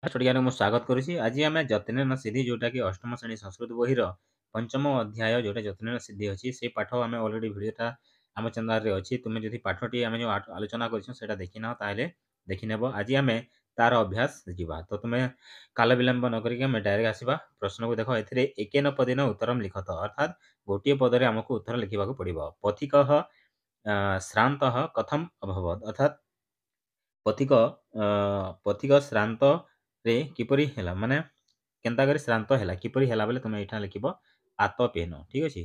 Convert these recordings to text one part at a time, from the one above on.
ଷ୍ଟଡିଆରେ ମୁଁ ସ୍ୱାଗତ କରୁଛି। ଆଜି ଆମେ ଯତ୍ନେନ ସିଦ୍ଧି ଯୋଉଟାକି ଅଷ୍ଟମ ଶ୍ରେଣୀ ସଂସ୍କୃତ ବହିର ପଞ୍ଚମ ଅଧ୍ୟାୟ ଯୋଉଟା ଯତ୍ନେନ ସିଦ୍ଧି ଅଛି ସେ ପାଠ ଆମେ ଅଲରେଡି ଭିଡ଼ିଓଟା ଆମ ଚ୍ୟାନେଲରେ ଅଛି। ତୁମେ ଯଦି ପାଠଟି ଆମେ ଯୋଉ ଆଲୋଚନା କରିଛୁ ସେଇଟା ଦେଖିନାହ ତାହେଲେ ଦେଖିନେବ। ଆଜି ଆମେ ତାର ଅଭ୍ୟାସ ଯିବା। ତ ତୁମେ କାଲ ବିଳମ୍ବ ନ କରିକି ଆମେ ଡାଇରେକ୍ଟ ଆସିବା ପ୍ରଶ୍ନକୁ ଦେଖ। ଏଥିରେ ଏକେନ ପଦିନ ଉତ୍ତରମ୍ ଲିଖତ ଅର୍ଥାତ୍ ଗୋଟିଏ ପଦରେ ଆମକୁ ଉତ୍ତର ଲେଖିବାକୁ ପଡ଼ିବ। ପଥିକଃ ଶ୍ରାନ୍ତଃ କଥମ୍ ଅଭବତ୍ ଅର୍ଥାତ୍ ପଥିକ ଶ୍ରାନ୍ତରେ କିପରି ହେଲା ମାନେ କେନ୍ତା କରି ଶ୍ରାନ୍ତ ହେଲା କିପରି ହେଲା ବୋଲେ ତୁମେ ଏଇଟା ଲେଖିବ ଆତପେନ। ଠିକ୍ ଅଛି,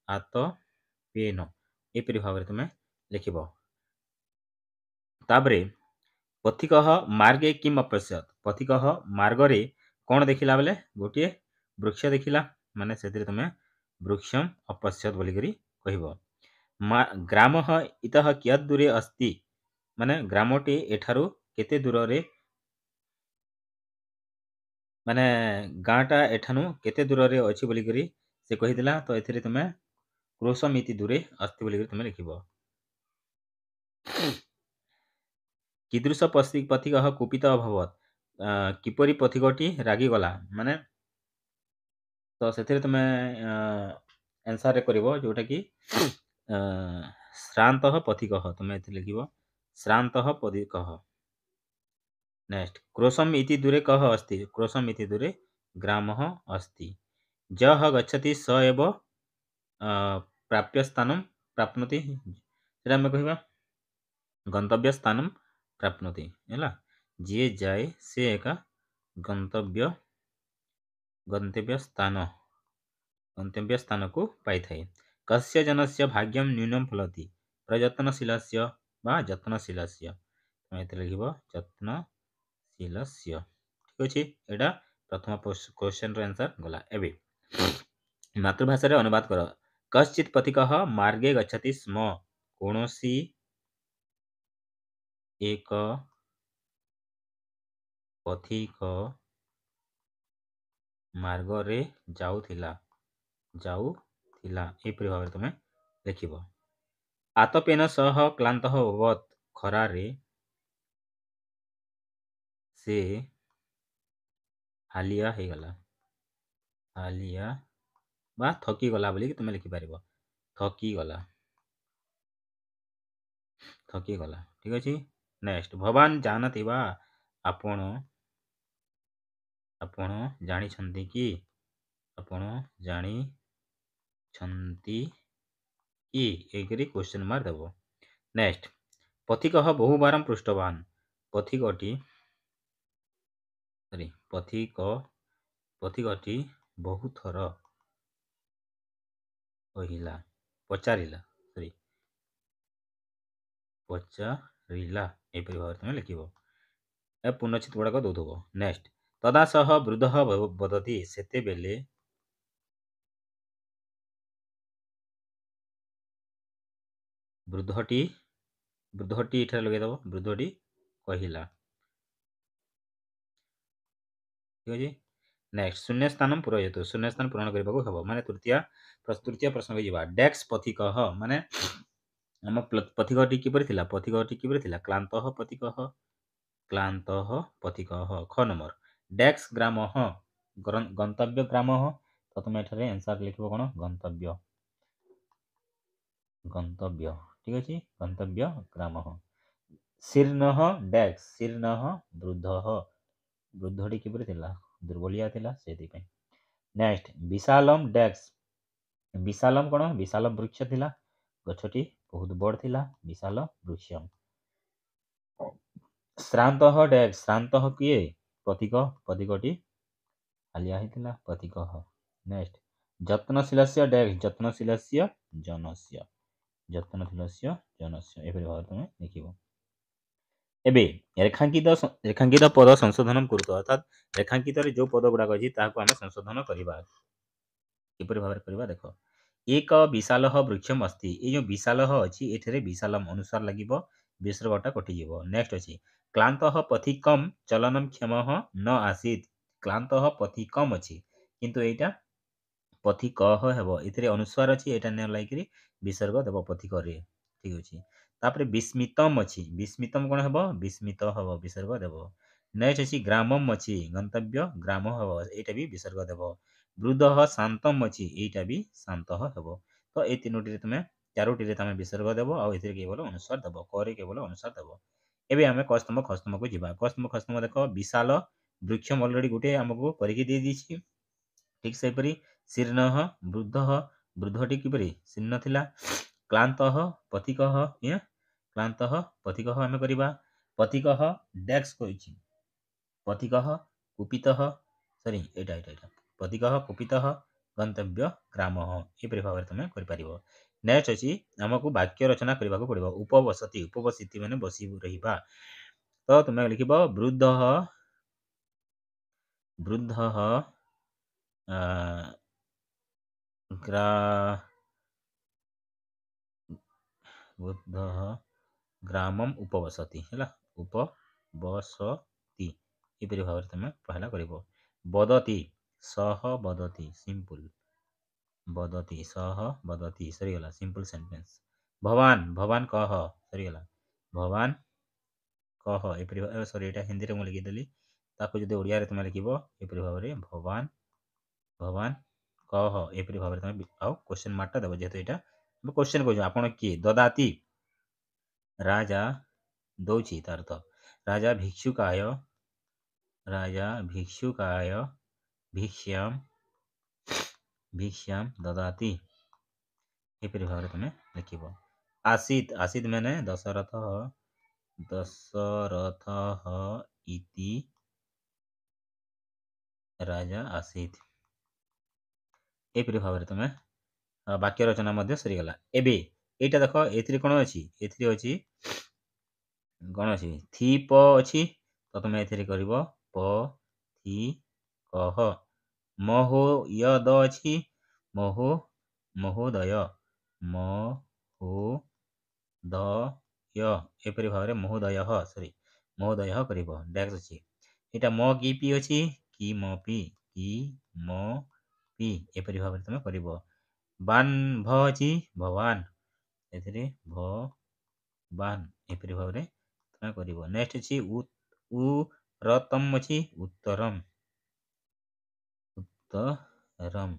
ଆତପେନ ଏପରି ଭାବରେ ତୁମେ ଲେଖିବ। ତାପରେ ପଥିକଃ ମାର୍ଗେ କିମ୍ ଅପଶ୍ୟତ୍, ପଥିକଃ ମାର୍ଗରେ କ'ଣ ଦେଖିଲା ବେଲେ ଗୋଟିଏ ବୃକ୍ଷ ଦେଖିଲା, ମାନେ ସେଥିରେ ତୁମେ ବୃକ୍ଷମ୍ ଅପଶ୍ୟତ୍ ବୋଲିକରି କହିବ। ଗ୍ରାମଃ ଇତଃ କିୟତ୍ ଦୂରେ अस्ति, ମାନେ ଗ୍ରାମଟି ଏଠାରୁ କେତେ ଦୂରରେ, ମାନେ ଗାଁଟା ଏଠାନୁ କେତେ ଦୂରରେ ଅଛି ବୋଲିକରି ସେ କହିଥିଲା। ତ ଏଥିରେ ତୁମେ କ୍ରୋଶମ୍ ଇତି ଦୂରେ अस्ति ବୋଲିକରି ତୁମେ ଲେଖିବ। कीदृश पथिकः कुपितः अभवत्, କିପରି ପଥିକଟି ରାଗିଗଲା, ମାନେ ତ ସେଥିରେ ତୁମେ ଆନ୍ସରରେ କରିବ ଯୋଉଟାକି ଶ୍ରାନ୍ତଃ ପଥିକः, ତୁମେ ଏଥିରେ ଲେଖିବ ଶ୍ରାନ୍ତଃ ପଥିକः। नेक्स्ट क्रोशम इति दूरे कः अस्ति, क्रोशम इति दूरे ग्रामः अस्ति। जः गच्छति स एव प्राप्य स्थानं प्राप्नोति, सेटा आमे कहिबा गंतव्य स्थानं प्राप्नोति हैला। जे जाए से एका गंतव्य स्थान को पाई थाए। कस्य जनस्य भाग्यम न्यूनम फलति, प्रयत्नशीलस्य वा यत्नशीलस्य, तुम एते लिखिबो यत्नशीलस्य। ठीक अछि, एटा प्रथम क्वेश्चन रो आंसर गला। एबे मातृभाषा रे अनुवाद कर। कश्चित् पथिकः मार्गे गच्छति स्म, कोनोसी एक पथिक मार्ग रे जाउथिला एपरि भाबरे तुमे लिखिबो। आतपेन सह क्लान्तः अभवत्, खरारे से हालिया हे गला, हालिया बा थकी गला बोली तुमे लिखि पारिबो थकी गला। ठीक अछि। नेक्स्ट भवान जानति वा, आपण जानि छन्ति कि, आपण जानि छन्ति कि एकरी क्वेश्चन मार्क देबो। नेक्स्ट पथिकः बहुबारं पृष्ठवान, पथिकटी बहु थर कहिला पचारिला एपरि भाବରେ तुमे लिखिबो। ए पूर्णचित गुड़ाक दौथबो। नेक्स्ट तदा सह वृद्धः वदति, सेतेबेले वृद्धटी एठारे लगे देबो, वृद्धटी कहिला। ठीक अछि। नेक्स्ट शून्य स्थानम पूरयतु, शून्य स्थान पूरण करबाको हबो, माने तृतीय प्रश्न के जिबा। डेक्स पथिकः माने हम पथिकटी किपरि थिला, क्लान्तः पथिकः। ख नंबर डेक्स ग्रामः, गंतव्य ग्रामः, तो तुम एठारे आंसर लिखिबो कोन गंतव्य। ठीक अछि, गंतव्य ग्रामः। शीर्णः डेक्स, शीर्णः वृद्धटी किपरि थिला, दुर्बलिया थिला सेति पे। नेक्स्ट विशालम डेक्स, विशालम कोन, विशाल वृक्ष थिला, गछटी बहुत बड़ थिला, विशाल वृक्ष। श्रान्तः डेक्स, श्रान्तः किए पथिकटी हालिया हिथिला, पथिकः। नेक्स्ट यत्नशीलस्य डेक्स, यत्नशीलस्य जनस्य एपरि भाବରେ तुमे लिखिबो। एबे रेखांकित पद संशोधन करतो, अर्थात रेखांकित रे जो पद गुडा अछि ताहाको आमे संशोधन करिबा। किपरि भाବରେ करिबा देखो। एक विशालः वृक्षम अस्ति, ए जो विशालः अछि एठरे विशालम अनुसार लागिबो, विसर्गटा कटि जिवो। नेक्स्ट अछि क्लान्तः पथिकम चलनम क्षमः न आसीत्, क्लान्तः पथिकम अछि किंतु एटा पथिकः हेबो, एथिरे अनुस्वार अछि, एटा न लागिकरी विसर्ग देबो पथिक रे। ठीक अछि। तापरे विस्मितम अछि, विस्मितम कोन हेबो, विस्मित हेबो, विसर्ग देबो। नेक्स्ट अछि ग्रामम अछि गंतव्य ग्राम हब एटा भी विसर्ग देब वृद्धः शांतम अछि एटा भी शांत हेब तो ए तीनोटी रे तुमे चारोटी रे तमे विसर्ग देब आ एथिरे केवल अनुस्वार देब करे केवल अनुस्वार देब एबे आमे कस्तम खस्तम को जिबा कस्तम खस्तम देखो विशाल वृक्षम ऑलरेडी गुटे हमको परिके दे दीछि ठीक से परी शीर्णः वृद्धः वृद्धटी किपरि शीर्ण थिला क्लान्तः पथिकः या क्लान्तः पथिकः आमे करिबा पथिकः डेक्स कहिछि पथिकः कुपितः सॉरी एटा पथिकः कुपितः गंतव्य ग्रामः ए परि भाबरे तमे करि परिबो नेक्स्ट अछि हमकु वाक्य रचना करबा को पड़िबो उपवसति उपवसति माने बसी रहिबा तो तुमे लिखिबो वृद्धः वृद्धः अ, ग्रा वृद्धः ग्रामम उपवसति हैला उपवसति एपरि भाबरे तमे पहला करिबो वदति सह वदति सिंपल वदति सह वदति सरीगला सिंपल सेंटेंस भवान भवान कह सरीगला भवान कह एपरि सॉरी एटा हिंदी रे मु लिखि देली ताको जदि ओडिया रे तमे लिखिबो एपरि भाबरे भवान भवान कह एपरि भाबरे तमे आउ क्वेश्चन मार्क देबो जेहेतु एटा क्वेश्चन कहजो आपण किए ददाति राजा दौची तार अर्थ राजा भिक्षुकाय भिक्षाम भिक्षाम ददाति एपरि भाबरे तमे लिखिबो आसीत आसीत माने दशरथः इति राजा आसीत एपरि भाबरे तमे वाक्य रचना मध्य सरीगला एबे एटा देखो एथिरे कोन अछि एथिरे अछि कोन अछि थी प अछि तो तुमे एथिरे करिवो प थी कह महो यद अछि महो महोदय महो द य एपरि भाबरे महोदय सॉरी महोदय करिवो नेक्स्ट अछि एटा म की पी अछि की म पी एपरि भाबरे तुमे करिवो बान भ अछि भवान एथिरे भ बान एपरि भाबरे तुमे करिवो नेक्स्ट अछि उ रतम अछि उत्तरम उत्तरम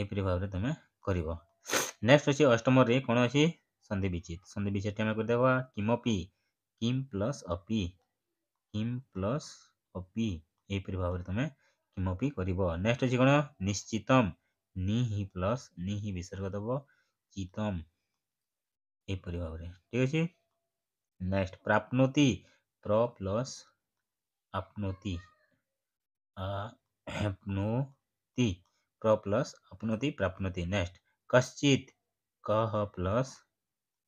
एपरि भाबरे तुमे करिवो नेक्स्ट अछि अष्टम रे कोन अछि संधि विच्छेद टे कर देबा किमपि किम प्लस अपि एपरि भाबरे तुमे किमपि करिवो नेक्स्ट अछि कोन निश्चितम निहि प्लस निहि विसर्ग देबो चितम एपरि भाबरे ठीक अछि नेक्स्ट प्राप्नोति प्र प्लस आपनोति आपनोति प्र प्लस आपनोति प्राप्नोति नेक्स्ट कश्चित कह प्लस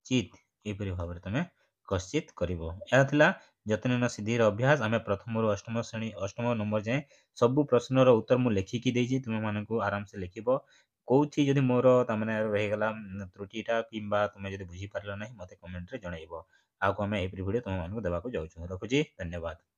चित एपरि भाबरे तमे कश्चित करिवो या थिला जतनेन सिद्धिर अभ्यास आमे प्रथम रु अष्टम श्रेणी अष्टम नंबर जाए सब प्रश्न रो उत्तर मु लेखिकी देइछि तुमे मानकु आराम से लिखिबो कोउथि जदि मोर तामने रहि गला त्रुटिटा किंबा तुमे जदि बुझी पारलो नाही मते कमेंट रे जणाइबो आको आमे एपरि वीडियो तुम मानकु देबाकु जाउछु रखुछि धन्यवाद।